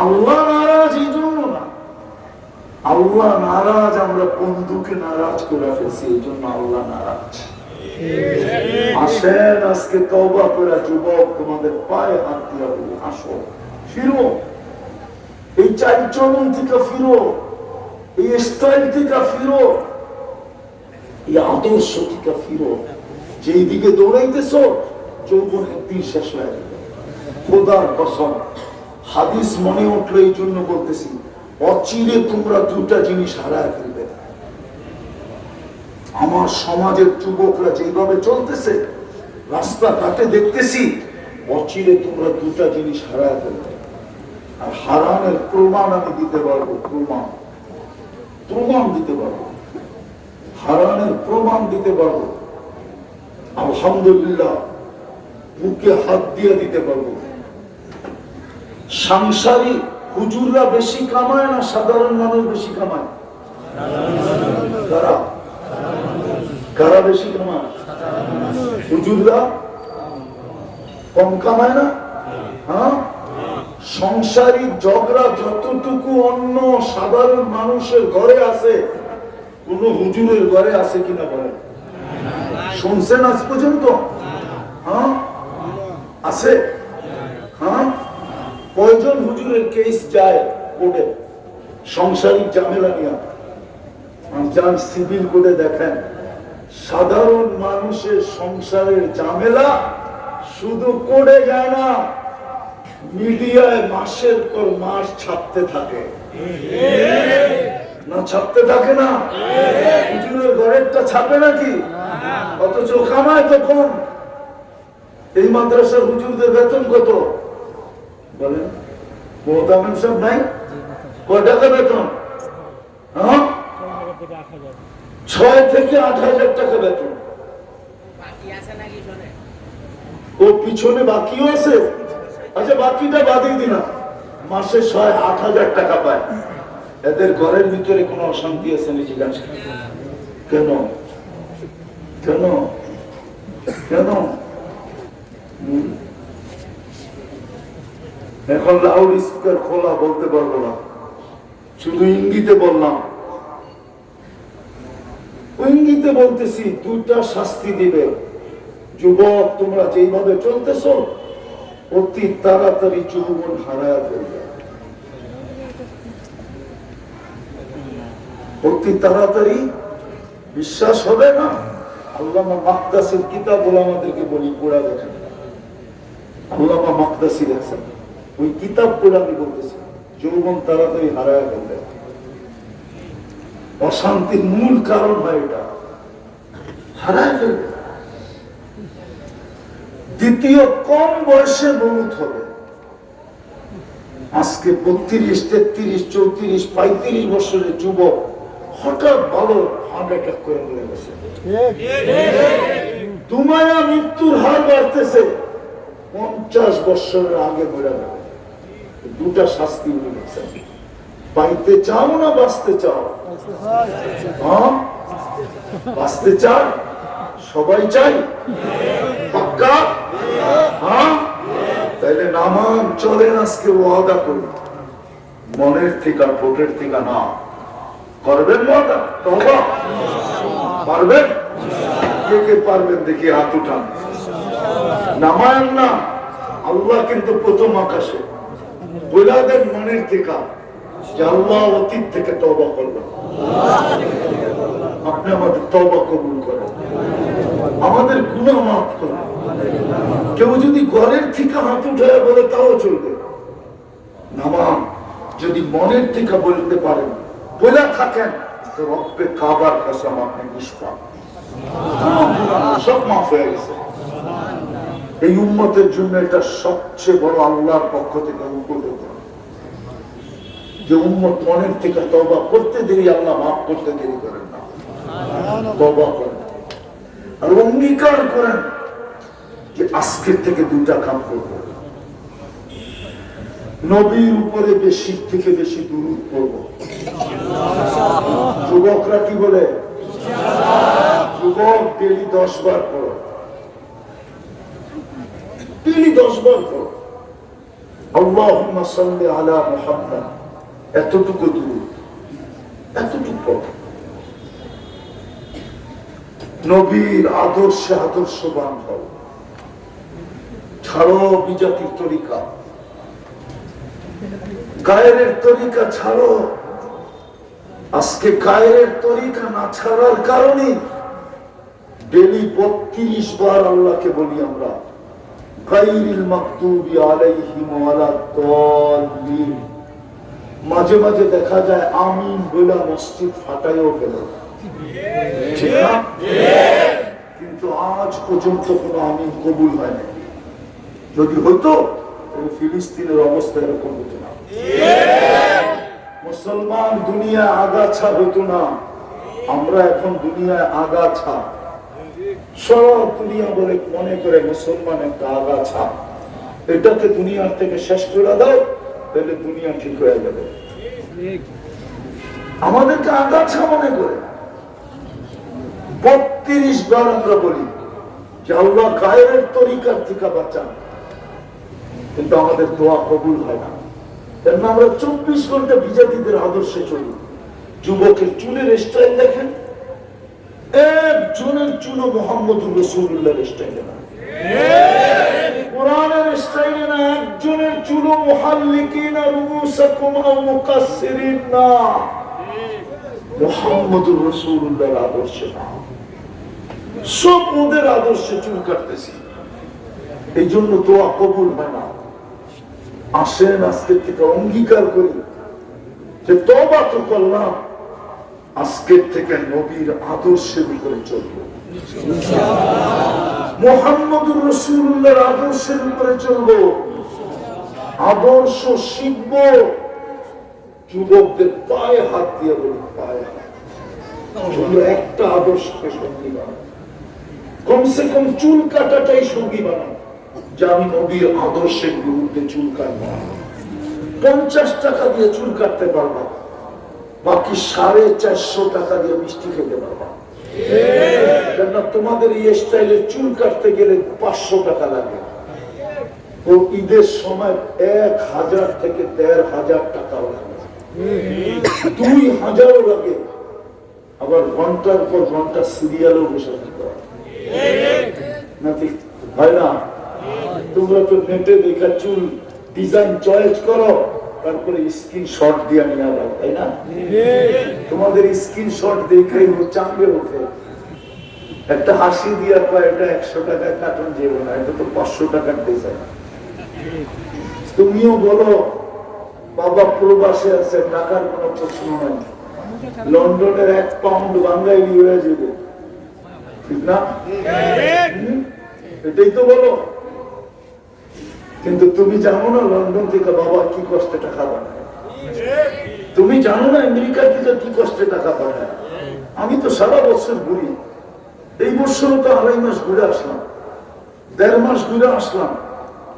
Speaker 1: আল্লাহ নারাজ এই জন্য না, আল্লাহ নারাজ আমরা বন্ধুকে নারাজ করে ফেলছি, এই জন্য আল্লাহ নারাজ। আসেন আজকে তওবা করে যুবক তোমাদের পায়ে হাত দিয়া বলি, আসো ফিরো, এই চালচলন থেকে ফিরো, এই স্টাইল থেকে ফিরো, এই আদর্শ থেকে ফিরো। যেই দিকে দৌড়াইতেছ যৌবন একদিন শেষ হয়ে যাবে। খোদার কসম, হাদিস মনে উঠলো এই জন্য বলতেছি, অচিরে তোমরা দুটা জিনিস হারায় ফেলবে। আমার সমাজের যুবকরা যেভাবে চলতেছে, রাস্তাঘাটে দেখতেছি, অচিরে তোমরা দুটা জিনিস হারায় ফেলবে। আর হারানোর প্রমাণ আমি দিতে পারবো, প্রমাণ দিতে পারবো, হারানোর প্রমাণ দিতে পারবো। আলহামদুলিল্লাহ, বুকে হাত দিয়ে দিতে পারবো। সাংসারিক হুজুররা বেশি কামায় না সাধারণ মানুষ বেশি কামায়? কারা বেশি কামায়? হুজুররা কম কামায় না? হ্যাঁ, সংসারিক ঝগড়া যতটুকু অন্য সাধারণ মানুষের ঘরে আছে, কোন হুজুরের ঘরে আছে কিনা বলেন? শুনছেন আজ পর্যন্ত? হ্যাঁ আছে। হ্যাঁ, কয়জন হুজুরের কেস যায় কোর্টে সংসারিক ঝামেলা নিয়ে? যান সিভিল কোর্টে দেখেন, সাধারণ মানুষের সংসারের ঝামেলা শুধু কোর্টে যায় না, মিডিয়ায় মাসের পর মাস ছাপতে থাকে না? ছাপতে থাকে না? হুজুরের ঘরেরটা ছাপে নাকি? অথচ কামায় তো কম। এই মাদ্রাসার হুজুরদের বেতন কত বলেন? মোহতামিম সাহেব নাই? কয় টাকা বেতন? হ্যাঁ, 6 থেকে 8,000 টাকা বেতন। ও পিছনে বাকিও আছে? আচ্ছা, বাকিটা বাদই দিনা, মাসে 6-8,000 টাকা পায়। এদের ঘরের ভিতরে কোনো অশান্তি আছে না? জিজ্ঞাসা কেন কেন কেন? এখন লাউড স্পিকার খোলা বলতে পারবো না, শুধু ইঙ্গিতে বললাম। ইঙ্গিতে বলতেছি, দুটা শাস্তি দিবে। যুবক, তোমরা যেইভাবে চলতেছো অতি তাড়াতাড়ি যৌবন হারায় ফেলবে, অতি তাড়াতাড়ি। বিশ্বাস হবে না? আল্লামা মাকদাসির কিতাব বলে আমাদেরকে বলি, পড়া দেখেন। আল্লামা মাকদাসি লেখেন, ওই কিতাব পড়ে আমি বলতেছি যৌবন তাড়াতাড়ি হারায় ফেলবে। অশান্তির মূল কারণ হয় এটা, হারায় ফেলবে। দ্বিতীয়, কম বয়সে মৌত হবে। আজকে 32, 33, 34, 35 বছরের যুবক হঠাৎ ভালো হার্ট অ্যাটাক করে মরে গেছে। দুমায়া মৃত্যুর হার বাড়তেছে, 50 বছরের আগে মরে যাবে। দুটা শাস্তি মিলেছে। পাইতে চাও না বাঁচতে চাও? হ্যাঁ, বাঁচতে চাই, সবাই চাই, পাক্কা? হ্যাঁ, তাইলে নামান চলেন আজকে ওয়াদা করি, মনের থেকে ভোটের থেকে না। করবেন ওয়াদা? তওবা পারবেন? কে কে পারবেন দেখি হাত উঠান। নামায়েন না, আল্লাহ কিন্তু প্রথম আকাশে বলে দেন মনের থেকে যে আল্লাহ অতীত থেকে তওবা করবেন। আপনি আমাদের তওবা কবুল করেন, আমাদের গুনাহ মাফ করেন। কেউ যদি ঘরের থেকে হাত উঠায় বলে তাও চলবে। নামান যদি মনের থেকে বলতে পারেন, বলে থাকেন, তো রব্বে কাবার কসম আপনি নিষ্পাপ, সব মাফ হয়ে গেছে। এই উম্মতের জন্য এটা সবচেয়ে বড় আল্লাহর পক্ষ থেকে উপদেশ, যে উম্মত মনের থেকে তওবা করতে দেরি, আল্লাহ মাফ করতে দেরি করেন না। তওবা করেন আর অঙ্গীকার করেন যে আজকের থেকে দুটা কাম করবো। নবীর উপরে বেশি থেকে বেশি দুরূদ পড়ব। যুবকরা কি বলে? যুবক ডেলি 10 বার পড়ো, ডেলি 10 বার পড়ো আল্লাহুম্মা সাল্লি আলা মুহাম্মাদ, এতটুকু দুরূদ, এতটুকু পড়ো। নবীর আদর্শে আদর্শবান হও, ছাড়ো বিজাতির তরিকা, গায়ের তরিকা ছাড়ো। আজকে গায়ের তরিকা না ছাড়ার কারণে ডেলি 32 বার আল্লাহকে বলি আমরা গায়রিল মাগদুবি আলাইহিম ওয়ালাদ-দাল্লিন। মাঝে মাঝে দেখা যায় আমিন বলে মসজিদ ফাটাইও গেল, ঠিক না? কিন্তু আজ পর্যন্ত কোনো আমিন কবুল হয় না। যদি হইতো তাহলে ফিলিস্তিনের অবস্থা এরকম হতো না, মুসলমান দুনিয়া আগাছা হইতো না। আমরা এখন দুনিয়ায় আগাছা, সব দুনিয়া বলে মনে করে মুসলমান একটা আগাছা। এটাকে দুনিয়ার থেকে শেষ করে দাও, তাহলে দুনিয়া ঠিক হয়ে যাবে। আমাদেরকে আগাছা মনে করে 32 বার আমরা বলি যে আল্লাহ গায়ের তরিকার থেকে বাঁচান, কিন্তু আমাদের দোয়া কবুল হয় না। কেন? আমরা 24 ঘন্টা বিজাতিদের আদর্শে চলি। যুবকের চুলের স্টাইল দেখেন, একজনের চুল মুহাম্মদুর রাসূলুল্লাহর স্টাইলে না, কোরআনের স্টাইলে না। একজনের চুল মুহাল্লিকিনা রুউসাকুম আও মুকাসসিরিন না, মুহাম্মদুর রাসূলুল্লাহর আদর্শে না। সব ওদের আদর্শে চুল কাটতেছি, এই জন্য দোয়া কবুল হয় না। আসেন আজকে থেকে অঙ্গীকার করি যে তওবা তো করলাম, আজকের থেকে নবীর আদর্শের উপরে চলবো, মুহাম্মদুর রাসূলুল্লাহর আদর্শের উপরে চলবো, আদর্শ শিখব। যুবকদের পায়ে হাত দিয়ে বলি, পায়ে হাত, একটা আদর্শকে সঙ্গী বানাও। কমসে কম চুল কাটাটাই সঙ্গী বানাও, যে আমি নবীর আদর্শের বিরুদ্ধে চুল কাটব। 50 টাকা দিয়ে চুল কাটতে পারবা, বাকি 450 টাকা দিয়ে মিষ্টি খেতে পারবা। তোমাদের এই স্টাইলের চুল কাটতে গেলে 500 টাকা লাগে, ও ঈদের সময় 1000 থেকে 1500 টাকা লাগে, 2000 লাগে। আবার ঘন্টার পর ঘন্টা সিরিয়ালও বসে থাকতে হয় না? তোমরা তো নেটে দেখা চুল ডিজাইন চয়েস করো, তারপরে স্ক্রিনশট দিয়ে নিয়ে যাও, তাই না? তোমাদের স্ক্রিনশট দেখাই চাঙ্গে ওঠে, একটা হাসি দিয়া কয় এটা 100 টাকায় কাটন যাবে না, এটা তো 500 টাকার ডিজাইন। তুমিও বলো বাবা প্রবাসে আছে, টাকার কোনো প্রশ্ন নাই, লন্ডনের 1 পাউন্ড বাঙালি হয়ে যাবে, ঠিক না? এটাই তো বলো। কিন্তু তুমি জানো না লন্ডন থেকে বাবা কি কষ্টে টাকা পাঠায়, তুমি জানো না আমেরিকা থেকে কি কষ্টে টাকা পাঠায়। আমি তো সারা বছর ঘুরি, এই বছরও তো 2.5 মাস ঘুরে আসলাম, 1.5 মাস ঘুরে আসলাম।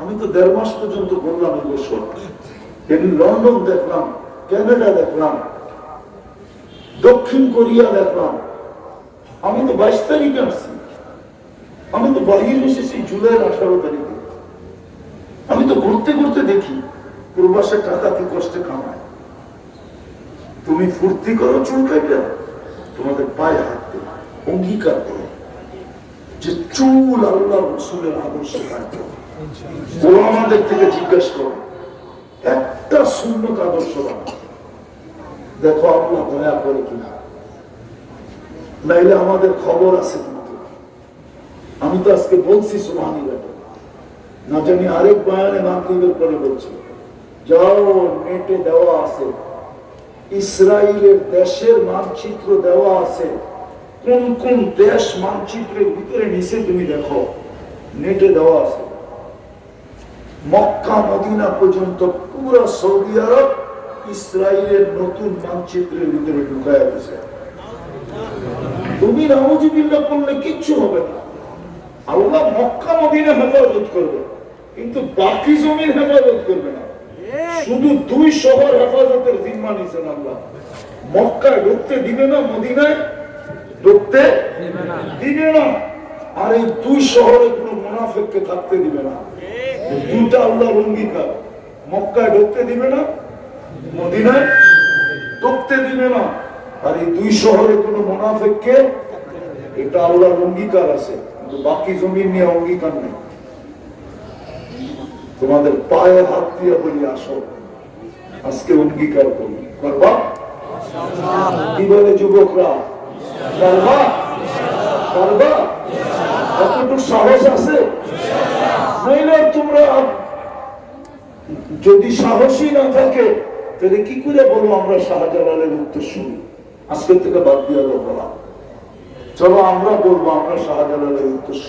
Speaker 1: আমি তো 1.5 মাস পর্যন্ত ঘুরলাম এই বছর। লন্ডন দেখলাম, কানাডা দেখলাম, দক্ষিণ কোরিয়া দেখলাম। আমি তো 22 তারিখে আসছি, আমি তো বাহির এসেছি জুলাইয়ের 18 তারিখে। আমি তো ঘুরতে ঘুরতে দেখি প্রবাসের টাকা কি কষ্টে কামায়। তুমি ফুর্তি করো চুল কাটা, তোমাদের পায়ে হাত দেবে, অঙ্গীকার করো যে চুল আল্লাহ রাসূলের আদর্শে কাটবো। আমাদের থেকে জিজ্ঞেস করো, একটা সুন্নত আদর্শ বানাও, দেখো আল্লাহ দয়া করে কিনা। নাইলে আমাদের খবর আছে কিন্তু। আমি তো আজকে বলছি সুবহানাল্লাহ, না জানি আরেক বয়ানে মাগরিবের পরে বলছি, যাও নেটে দেওয়া আছে, ইসরায়েলের দেশের মানচিত্র দেওয়া আছে, কোন কোন দেশ মানচিত্রের ভিতরে নিচে তুমি দেখো, নেটে দেওয়া আছে। মক্কা মদিনা পর্যন্ত পুরো সৌদি আরব ইসরায়েলের নতুন মানচিত্রের ভিতরে ঢুকায় গেছে। তুমি নাউজুবিল্লাহ করলে কিচ্ছু হবে না, আল্লাহ মক্কা মদিনা হেফাজত করবে, কিন্তু বাকি জমির হেফাজত করবে না। শুধু 2 শহর হেফাজতের জিম্মা নিছেন আল্লাহ। মক্কায় ঢুকতে দিবে না, মদিনায় ঢুকতে দিবে না, আর এই 2 শহরে কোনো মুনাফিককে থাকতে দিবে না। দুটা আল্লাহর অঙ্গীকার, মক্কায় ঢুকতে দিবে না, মদিনায় ঢুকতে দিবে না, আর এই 2 শহরে কোনো মুনাফিককে, এটা আল্লাহর অঙ্গীকার আছে, কিন্তু বাকি জমিন নিয়ে অঙ্গীকার নেই। তোমাদের পায়ে হাত দিয়ে বলি আসো আজকে অঙ্গীকার করি, করবা? কি বলে যুবকরা, করবা? করবা? কতটুকু সাহস আছে? নইলে তোমরা যদি সাহসী না থাকে তাহলে কি করে বলবো আমরা শাহজালালের উত্তরসূরি? আজকে থেকে বাদ দিয়ে বলা, চলো আমরা বলবো আমরা শাহজালালের উত্তরসূরি।